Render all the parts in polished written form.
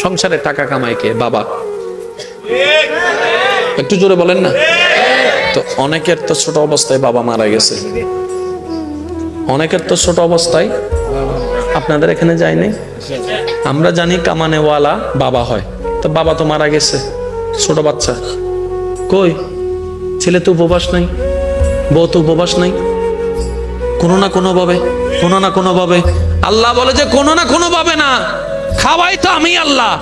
সংসারে টাকা কামায় কে? বাবা। একটু জোরে বলেন না। তো অনেকের তো ছোট অবস্থায় বাবা মারা গেছে, অনেকের তো ছোট অবস্থায়, আপনাদের এখানে যায়নি? আমরা জানি কামানেওয়ালা বাবা হয়, তো বাবা তো মারা গেছে, ছোট বাচ্চা কই? ছেলে তো উপবাস নাই, বউ তো উপবাস নাই, কোনো না কোনো ভাবে আল্লাহ বলে যে কোনো না কোনো ভাবে না, খাওয়াই তো আমি আল্লাহ,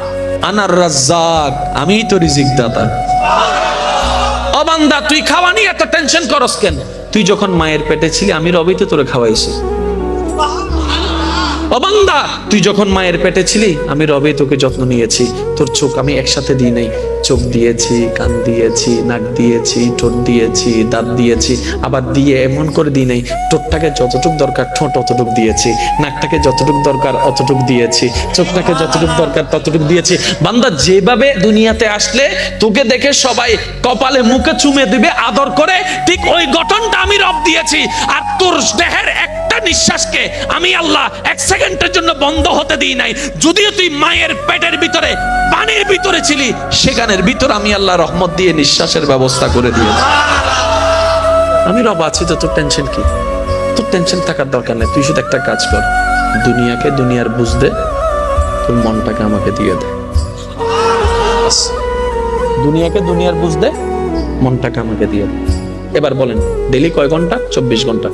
আনার রাজ্জাক, আমিই তো রিজিক দাতা। ও বান্দা, তুই খাওয়া নিয়ে এত টেনশন করস কেন? তুই যখন মায়ের পেটে ছিলি আমি রবি তো তোরে খাওয়াইছি। ও বান্দা, তুই যখন মায়ের পেটে ছিলি আমি রবি তোকে যত্ন নিয়েছি। তোর চোখ আমি একসাথে দিই নাই, চোখ দিয়েছি, কান দিয়েছি, নাক দিয়েছি, ঠোঁট দিয়েছি, দাঁত দিয়েছি, আবার দিয়ে এমন করে দিই নাই, ঠোঁটটাকে যতটুক দরকার ঠোঁট অতটুক দিয়েছি, নাকটাকে যতটুক দরকার অতটুক দিয়েছি, চোখটাকে যতটুক দরকার ততটুক দিয়েছি। বান্দা, যেভাবে দুনিয়াতে আসলে তোকে দেখে সবাই কপালে মুখে চুমে দিবে আদর করে, ঠিক ওই গঠনটা আমি রব দিয়েছি। আর তোর দেহের একটা নিঃশ্বাসকে আমি আল্লাহ এক সেকেন্ডের জন্য বন্ধ হতে দিই নাই। যদিও তুই মায়ের পেটের ভিতরে পানির ভিতরে ছিলি, সেখানের ভিতরে আমি আল্লাহ রহমত দিয়ে নিঃশ্বাসের ব্যবস্থা করে দিয়েছি। আমি রব আছি, তো তোর টেনশন কি? তোর টেনশন থাকার দরকার নেই। তুই শুধু একটা কাজ কর, দুনিয়াকে দুনিয়ার বুঝ দে, তোর মনটাকে আমাকে দিয়ে দে। দুনিয়াকে দুনিয়ার বুঝ দে, মনটাকে আমাকে দিয়ে দে। এবার বলেন, ডেইলি কয় ঘন্টা? 24 ঘন্টা।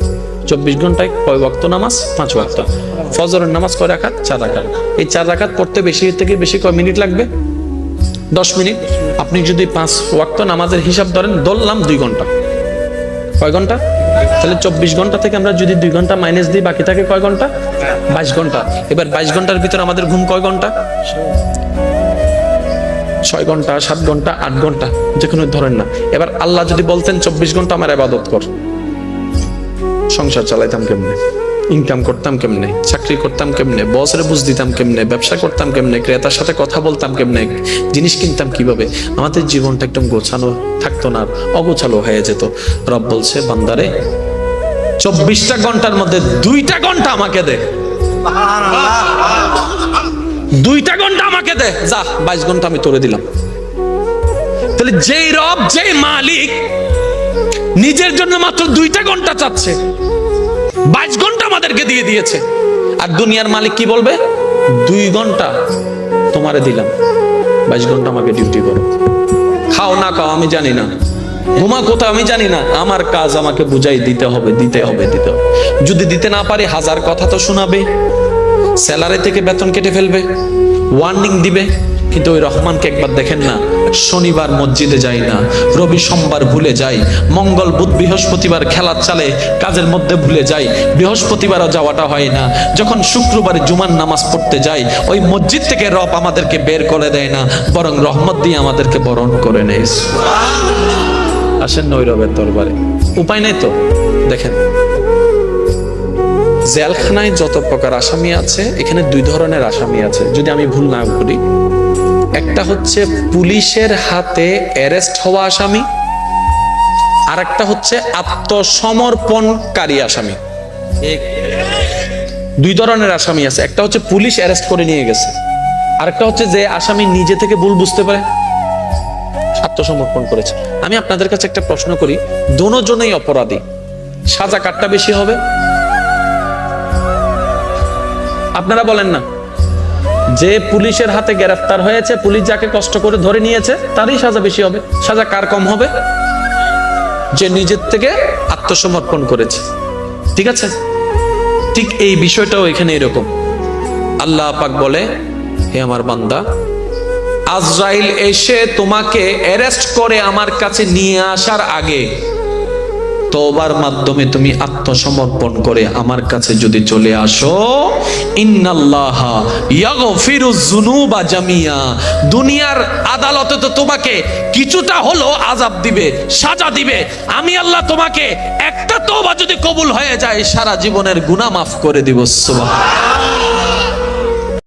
24 ঘন্টায় কয় ওয়াক্ত নামাজ? 5 ওয়াক্ত। ফজরের নামাজ কয় রাকাত? 4 রাকাত। এই 4 রাকাত পড়তে বেশি থেকে বেশি কয় মিনিট লাগবে? 10 মিনিট। আপনি যদি 5 ওয়াক্ত নামাজের হিসাব ধরেন, ধরলাম 2 ঘন্টা। কয় ঘন্টা? তাহলে 24 ঘন্টা থেকে আমরা যদি 2 ঘন্টা মাইনাস দিই, বাকি থাকে কয় ঘন্টা? 22 ঘন্টা। এবার 22 ঘন্টার ভিতরে আমাদের ঘুম কয় ঘন্টা? 6 ঘন্টা, 7 ঘন্টা, 8 ঘন্টা, যে কোনো ধরেন না। এবার আল্লাহ যদি বলতেন 24 ঘন্টা আমার ইবাদত কর, সংসার চালাইতাম কেমনে? ইনকাম করতাম কেমনে? চাকরি করতাম কেমনে? বসরে বুঝ দিতাম কেমনে? ব্যবসা করতাম কেমনে? ক্রেতার সাথে কথা বলতাম কেমনে? জিনিস কিনতাম কিভাবে? আমাদের জীবনটা একদম গোছানো থাকতো না, অগোছালো হয়ে যেত। রব বলছে, বান্দারে 24টা ঘন্টার মধ্যে 2টা ঘন্টা আমাকে দে, 2টা ঘন্টা আমাকে দে, যা 22 ঘন্টা আমি তোরে দিলাম। তাহলে যেই রব, যেই মালিক নিজের জন্য মাত্র 2টা ঘন্টা চাচ্ছে, 22 ঘন্টা আমাদেরকে দিয়ে দিয়েছে। আর দুনিয়ার মালিক কি বলবে? 2 ঘন্টা তোমারে দিলাম, 22 ঘন্টা আমাকে ডিউটি করো। খাও না খাও আমি জানি না, ঘুমা কোথাও আমি জানি না, আমার কাজ আমাকে বুঝাই দিতে হবে। যদি দিতে না পারি 1000 কথা তো শোনাবে, স্যালারি থেকে বেতন কেটে ফেলবে, ওয়ার্নিং দিবে। কিন্তু ওই রহমানকে একবার দেখেন না, শনিবার মসজিদে যাই না, রবি সোমবার ভুলে যাই, মঙ্গল বুধ বৃহস্পতিবার খেলার চালে কাজের মধ্যে ভুলে যাই, বৃহস্পতিবারও যাওয়াটা হয় না। যখন শুক্রবারে জুমার নামাজ পড়তে যাই, ওই মসজিদ থেকে রব আমাদেরকে বের করে দেয় না, বরং রহমত দিয়ে আমাদেরকে বরণ করে নেয়। আসেন ওই রবের দরবারে, উপায় নাই তো। দেখেন, জেলখানায় যত প্রকার আসামি আছে, এখানে 2 ধরনের আসামি আছে যদি আমি ভুল না করি। একটা হচ্ছে পুলিশের হাতে অ্যারেস্ট হওয়া আসামি, আর একটা হচ্ছে আত্মসমর্পণকারী আসামি। 2 ধরনের আসামি আছে। একটা হচ্ছে পুলিশ অ্যারেস্ট করে নিয়ে গেছে, আর একটা হচ্ছে যে আসামি নিজে থেকে ভুল বুঝতে পারে, আত্মসমর্পণ করেছে। আমি আপনাদের কাছে একটা প্রশ্ন করি, দুজনেই অপরাধী, সাজা কাটটা বেশি হবে? আপনারা বলেন না। যে পুলিশের হাতে গ্রেফতার হয়েছে, পুলিশ যাকে কষ্ট করে ধরে নিয়েছে, তারই সাজা বেশি হবে। সাজা কার কম হবে? যে নিজের থেকে আত্মসমর্পণ করেছে। ঠিক আছে? ঠিক এই বিষয়টাও এখানে এরকম। আল্লাহ পাক বলে, হে আমার বান্দা, আজরাইল এসে তোমাকে অ্যারেস্ট করে আমার কাছে নিয়ে আসার আগে তওবার মাধ্যমে তুমি আত্মসমর্পণ করে আমার কাছে যদি চলে আসো, ইন্নাল্লাহা ইয়াগফিরুজ যুনুবা জামিয়া, দুনিয়ার আদালতে তো তোমাকে কিছুটা হলো আযাব দিবে, সাজা দিবে। আমি আল্লাহ তোমাকে একটা তওবা যদি কবুল হয়ে যায়, সারা জীবনের গুনাহ মাফ করে দিব। সুবহানাল্লাহ।